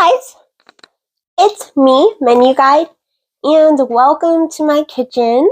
Hi guys, it's me, Menuguide, and welcome to my kitchen.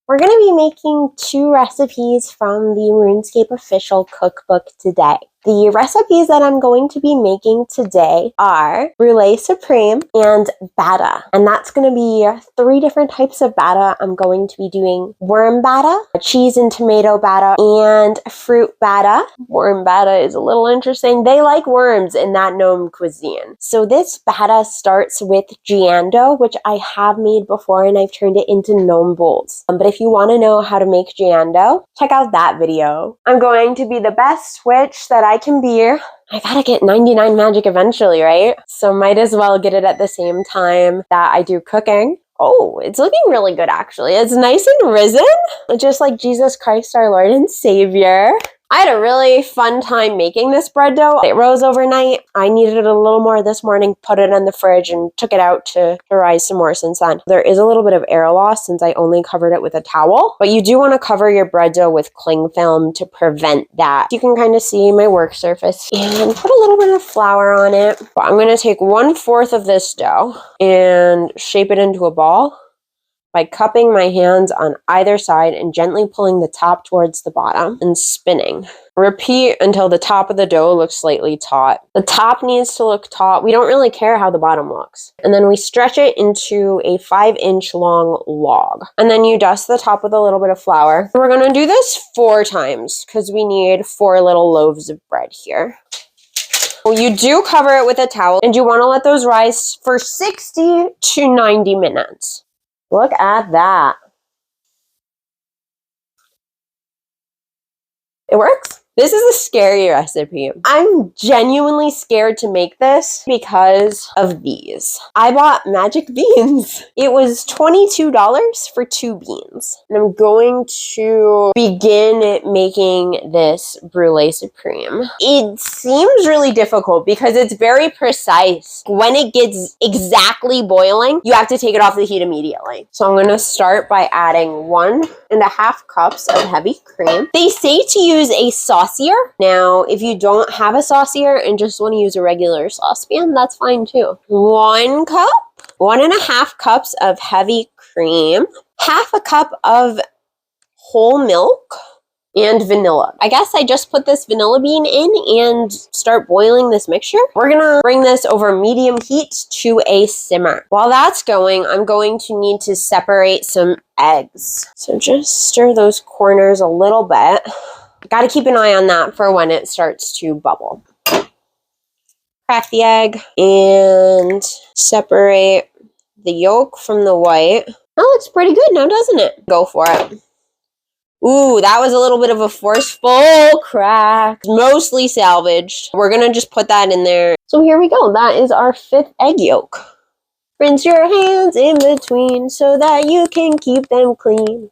We're going to be making 2 recipes from the RuneScape official cookbook today. The recipes that I'm going to be making today are Brulee Supreme and Batta. And that's going to be 3 different types of batta. I'm going to be doing worm batta, cheese and tomato batta, and fruit batta. Worm batta is a little interesting. They like worms in that gnome cuisine. So this batta starts with giando, which I have made before and I've turned it into gnome bowls. But if you want to know how to make giando, check out that video. I'm going to be the best witch that I can be. I gotta get 99 magic eventually, right? So might as well get it at the same time that I do cooking. Oh, it's looking really good actually. It's nice and risen, just like Jesus Christ, our Lord and Savior. I had a really fun time making this bread dough. It rose overnight. I needed it a little more this morning, put it in the fridge and took it out to rise some more since then. There is a little bit of air loss since I only covered it with a towel, but you do want to cover your bread dough with cling film to prevent that. You can kind of see my work surface and put a little bit of flour on it. But I'm going to take 1/4 of this dough and shape it into a ball by cupping my hands on either side and gently pulling the top towards the bottom and spinning. Repeat until the top of the dough looks slightly taut. The top needs to look taut. We don't really care how the bottom looks. And then we stretch it into a 5-inch long log. And then you dust the top with a little bit of flour. We're gonna do this 4 times because we need 4 little loaves of bread here. You do cover it with a towel and you wanna let those rise for 60 to 90 minutes. Look at that. It works. This is a scary recipe. I'm genuinely scared to make this because of these. I bought magic beans. It was $22 for 2 beans. And I'm going to begin making this Brulee Supreme. It seems really difficult because it's very precise. When it gets exactly boiling, you have to take it off the heat immediately. So I'm gonna start by adding 1.5 cups of heavy cream. They say to use a saucier. Now, if you don't have a saucier and just want to use a regular saucepan, that's fine too. 1 cup, 1.5 cups of heavy cream, 1/2 cup of whole milk, and vanilla. I guess I just put this vanilla bean in and start boiling this mixture. We're gonna bring this over medium heat to a simmer. While that's going, I'm going to need to separate some eggs. So just stir those corners a little bit. Got to keep an eye on that for when it starts to bubble. Crack the egg and separate the yolk from the white. That looks pretty good now, doesn't it? Go for it. Ooh, that was a little bit of a forceful crack. Mostly salvaged. We're going to just put that in there. So here we go. That is our 5th egg yolk. Rinse your hands in between so that you can keep them clean.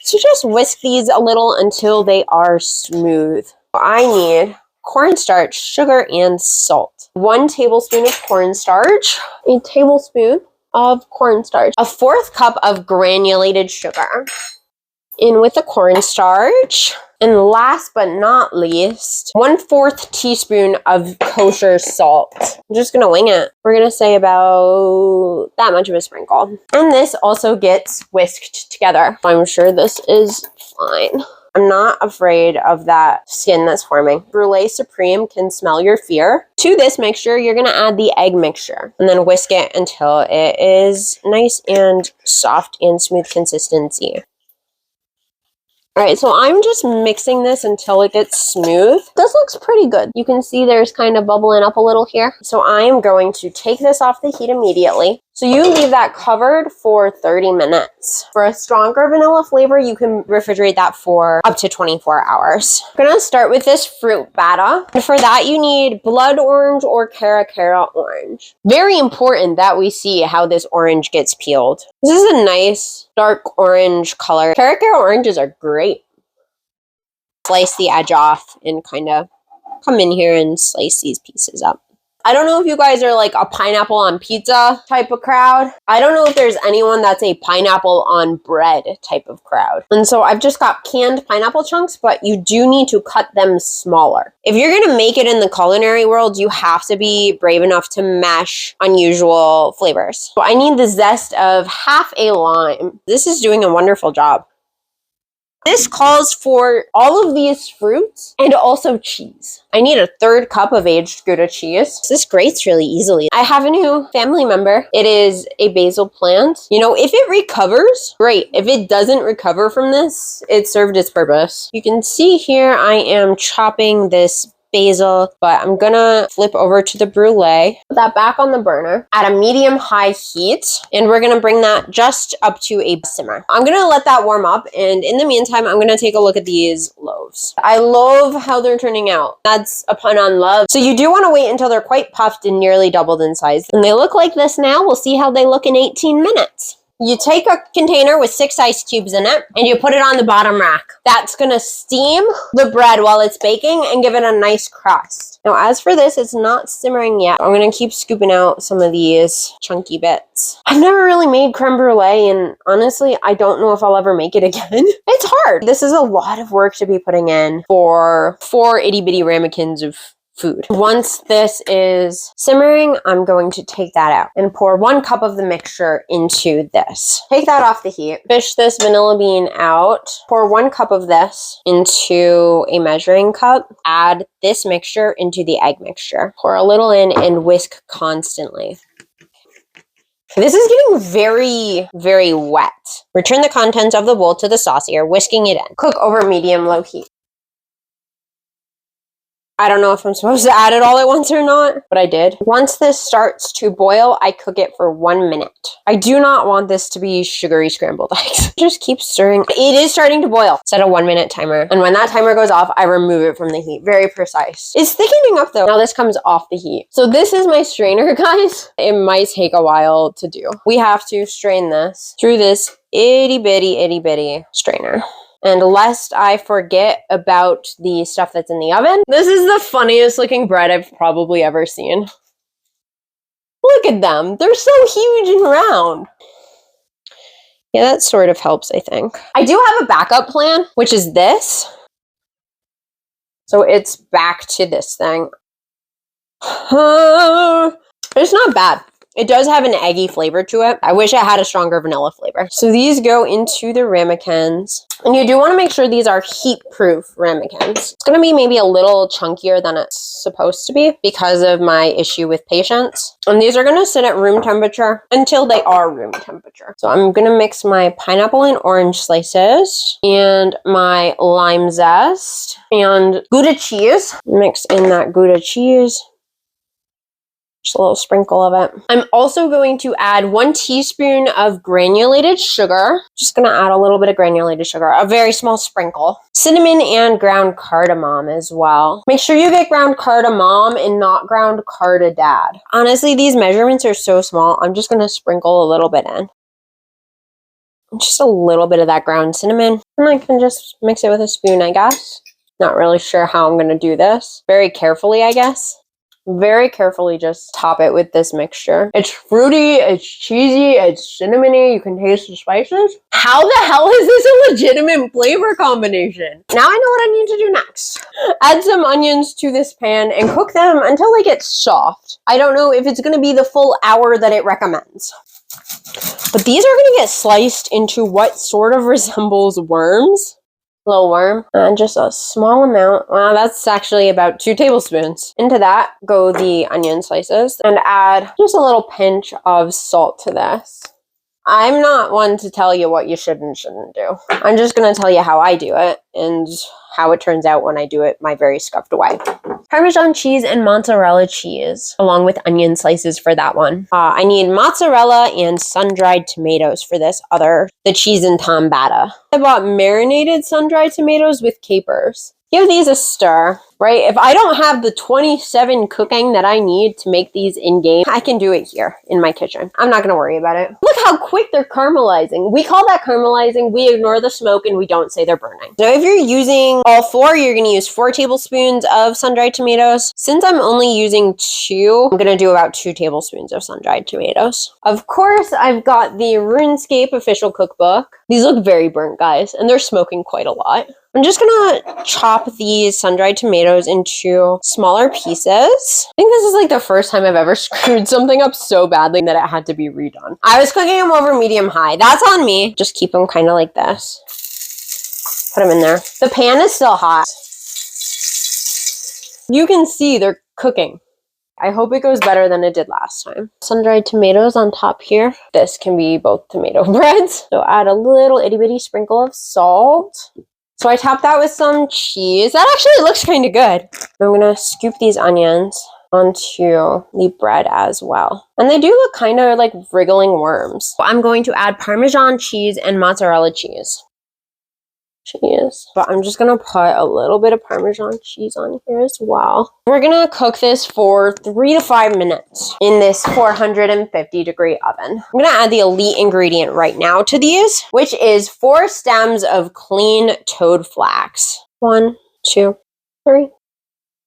So just whisk these a little until they are smooth. I need cornstarch, sugar, and salt. 1 tablespoon of cornstarch, a tablespoon of cornstarch, a 1/4 cup of granulated sugar. In with the cornstarch. And last but not least, 1/4 teaspoon of kosher salt. I'm just gonna wing it. We're gonna say about that much of a sprinkle. And this also gets whisked together. I'm sure this is fine. I'm not afraid of that skin that's forming. Brulee Supreme can smell your fear. To this mixture, you're gonna add the egg mixture and then whisk it until it is nice and soft and smooth consistency. All right, so I'm just mixing this until it gets smooth. This looks pretty good. You can see there's kind of bubbling up a little here. So I am going to take this off the heat immediately. So you leave that covered for 30 minutes. For a stronger vanilla flavor, you can refrigerate that for up to 24 hours. I'm gonna start with this fruit batta. And for that, you need blood orange or caracara orange. Very important that we see how this orange gets peeled. This is a nice dark orange color. Caracara oranges are great. Slice the edge off and kind of come in here and slice these pieces up. I don't know if you guys are like a pineapple on pizza type of crowd. I don't know if there's anyone that's a pineapple on bread type of crowd. And so I've just got canned pineapple chunks, but you do need to cut them smaller. If you're going to make it in the culinary world, you have to be brave enough to mash unusual flavors. So I need the zest of half a lime. This is doing a wonderful job. This calls for all of these fruits and also cheese. I need a 1/3 cup of aged Gouda cheese. This grates really easily. I have a new family member. It is a basil plant. You know, if it recovers, great. If it doesn't recover from this, it served its purpose. You can see here I am chopping this basil, but I'm gonna flip over to the brulee, put that back on the burner at a medium-high heat, and we're gonna bring that just up to a simmer. I'm gonna let that warm up, and in the meantime, I'm gonna take a look at these loaves. I love how they're turning out. That's a pun on love. So you do wanna wait until they're quite puffed and nearly doubled in size. And they look like this now. We'll see how they look in 18 minutes. You take a container with 6 ice cubes in it and you put it on the bottom rack. That's gonna steam the bread while it's baking and give it a nice crust. Now, as for this, it's not simmering yet. I'm gonna keep scooping out some of these chunky bits. I've never really made creme brulee, and honestly, I don't know if I'll ever make it again. It's hard. This is a lot of work to be putting in for 4 itty bitty ramekins of food. Once this is simmering, I'm going to take that out and pour 1 cup of the mixture into this. Take that off the heat. Fish this vanilla bean out. Pour 1 cup of this into a measuring cup. Add this mixture into the egg mixture. Pour a little in and whisk constantly. This is getting very, very wet. Return the contents of the bowl to the saucier, whisking it in. Cook over medium-low heat. I don't know if I'm supposed to add it all at once or not, but I did. Once this starts to boil, I cook it for 1 minute. I do not want this to be sugary scrambled eggs. Just keep stirring. It is starting to boil. Set a 1-minute timer. And when that timer goes off, I remove it from the heat. Very precise. It's thickening up though. Now this comes off the heat. So this is my strainer, guys. It might take a while to do. We have to strain this through this itty bitty strainer. And lest I forget about the stuff that's in the oven, this is the funniest looking bread I've probably ever seen. Look at them. They're so huge and round. Yeah, that sort of helps, I think. I do have a backup plan, which is this. So it's back to this thing. It's not bad. It does have an eggy flavor to it. I wish it had a stronger vanilla flavor. So these go into the ramekins. And you do want to make sure these are heat-proof ramekins. It's going to be maybe a little chunkier than it's supposed to be because of my issue with patience. And these are going to sit at room temperature until they are room temperature. So I'm going to mix my pineapple and orange slices and my lime zest and Gouda cheese. Mix in that Gouda cheese. Just a little sprinkle of it. I'm also going to add 1 teaspoon of granulated sugar. Just gonna add a little bit of granulated sugar, a very small sprinkle. Cinnamon and ground cardamom as well. Make sure you get ground cardamom and not ground cardadad. Honestly, these measurements are so small, I'm just gonna sprinkle a little bit in. Just a little bit of that ground cinnamon. And I can just mix it with a spoon, I guess. Not really sure how I'm gonna do this. Very carefully, I guess. Very carefully just top it with this mixture. It's fruity, it's cheesy, it's cinnamony, you can taste the spices. How the hell is this a legitimate flavor combination? Now I know what I need to do next. Add some onions to this pan and cook them until they get soft. I don't know if it's gonna be the full hour that it recommends. But these are gonna get sliced into what sort of resembles worms. Little worm, and just a small amount. Wow, that's actually about 2 tablespoons. Into that go the onion slices, and add just a little pinch of salt to this. I'm not one to tell you what you should and shouldn't do. I'm just going to tell you how I do it and how it turns out when I do it my very scuffed way. Parmesan cheese and mozzarella cheese, along with onion slices for that one. I need mozzarella and sun-dried tomatoes for this the Cheese+Tom Batta. I bought marinated sun-dried tomatoes with capers. Give these a stir, right? If I don't have the 27 cooking that I need to make these in-game, I can do it here in my kitchen. I'm not gonna worry about it. Look how quick they're caramelizing. We call that caramelizing. We ignore the smoke and we don't say they're burning. Now, if you're using all 4, you're gonna use 4 tablespoons of sun-dried tomatoes. Since I'm only using 2, I'm gonna do about 2 tablespoons of sun-dried tomatoes. Of course, I've got the RuneScape official cookbook. These look very burnt, guys, and they're smoking quite a lot. I'm just gonna chop these sun-dried tomatoes into smaller pieces. I think this is like the first time I've ever screwed something up so badly that it had to be redone. I was cooking them over medium-high. That's on me. Just keep them kind of like this. Put them in there. The pan is still hot. You can see they're cooking. I hope it goes better than it did last time. Sun-dried tomatoes on top here. This can be both tomato breads. So add a little itty-bitty sprinkle of salt. So I topped that with some cheese. That actually looks kind of good. I'm gonna scoop these onions onto the bread as well. And they do look kind of like wriggling worms. I'm going to add Parmesan cheese and mozzarella cheese. But I'm just gonna put a little bit of Parmesan cheese on here as well. We're gonna cook this for 3 to 5 minutes in this 450-degree oven. I'm gonna add the elite ingredient right now to these, which is 4 stems of clean toad flax. 1, 2, 3,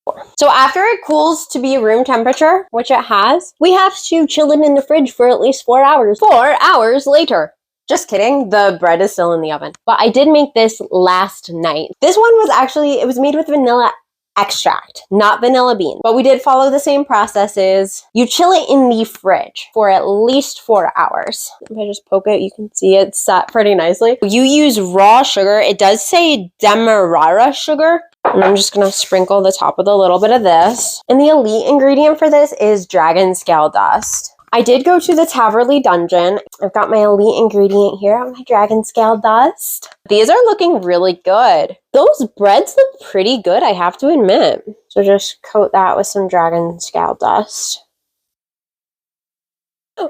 4. So after it cools to be room temperature, which it has, we have to chill it in the fridge for at least 4 hours. 4 hours later. Just kidding, the bread is still in the oven. But I did make this last night. This one was actually, it was made with vanilla extract, not vanilla bean. But we did follow the same processes. You chill it in the fridge for at least 4 hours. If I just poke it, you can see it's set pretty nicely. You use raw sugar. It does say demerara sugar. And I'm just gonna sprinkle the top with a little bit of this. And the elite ingredient for this is dragon scale dust. I did go to the Taverley dungeon. I've got my elite ingredient here, my dragon scale dust. These are looking really good. Those breads look pretty good, I have to admit. So just coat that with some dragon scale dust.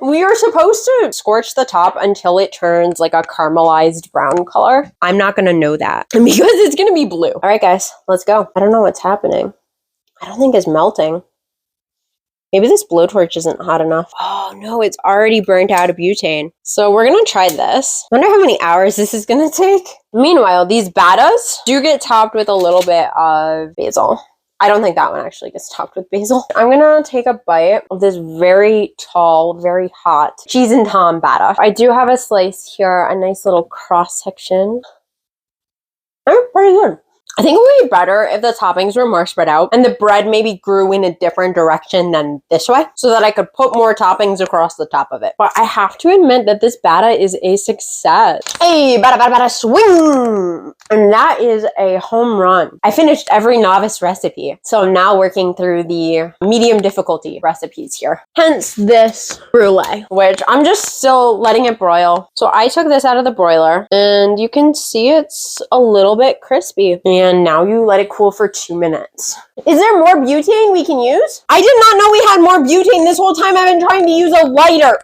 We are supposed to scorch the top until it turns like a caramelized brown color. I'm not gonna know that because it's gonna be blue. All right, guys, let's go. I don't know what's happening. I don't think it's melting. Maybe this blowtorch isn't hot enough. Oh no, it's already burnt out of butane. So we're gonna try this. I wonder how many hours this is gonna take. Meanwhile, these battas do get topped with a little bit of basil. I don't think that one actually gets topped with basil. I'm gonna take a bite of this very tall, very hot Cheese+Tom Batta. I do have a slice here, a nice little cross section. Pretty good. I think it would be better if the toppings were more spread out and the bread maybe grew in a different direction than this way so that I could put more toppings across the top of it. But I have to admit that this batta is a success. Hey, batta, batta, batta, swing! And that is a home run. I finished every novice recipe, so I'm now working through the medium difficulty recipes here. Hence this brulee, which I'm just still letting it broil. So I took this out of the broiler and you can see it's a little bit crispy. And now you let it cool for 2 minutes. Is there more butane we can use? I did not know we had more butane this whole time. I've been trying to use a lighter.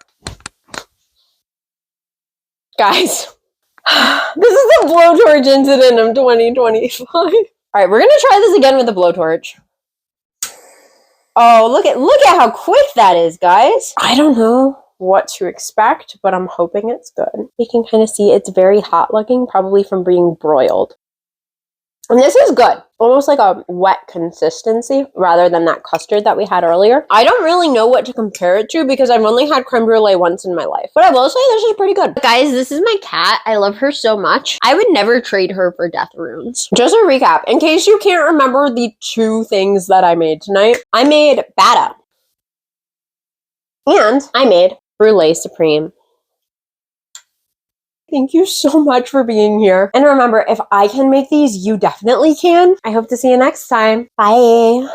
Guys, this is the blowtorch incident of 2025. All right, we're gonna try this again with the blowtorch. Oh, look at how quick that is, guys. I don't know what to expect, but I'm hoping it's good. You can kind of see it's very hot looking, probably from being broiled. And this is good. Almost like a wet consistency rather than that custard that we had earlier. I don't really know what to compare it to because I've only had creme brulee once in my life. But I will say this is pretty good. Guys, this is my cat. I love her so much. I would never trade her for death runes. Just a recap, in case you can't remember the 2 things that I made tonight. I made Batta. And I made Brulee Supreme. Thank you so much for being here. And remember, if I can make these, you definitely can. I hope to see you next time. Bye.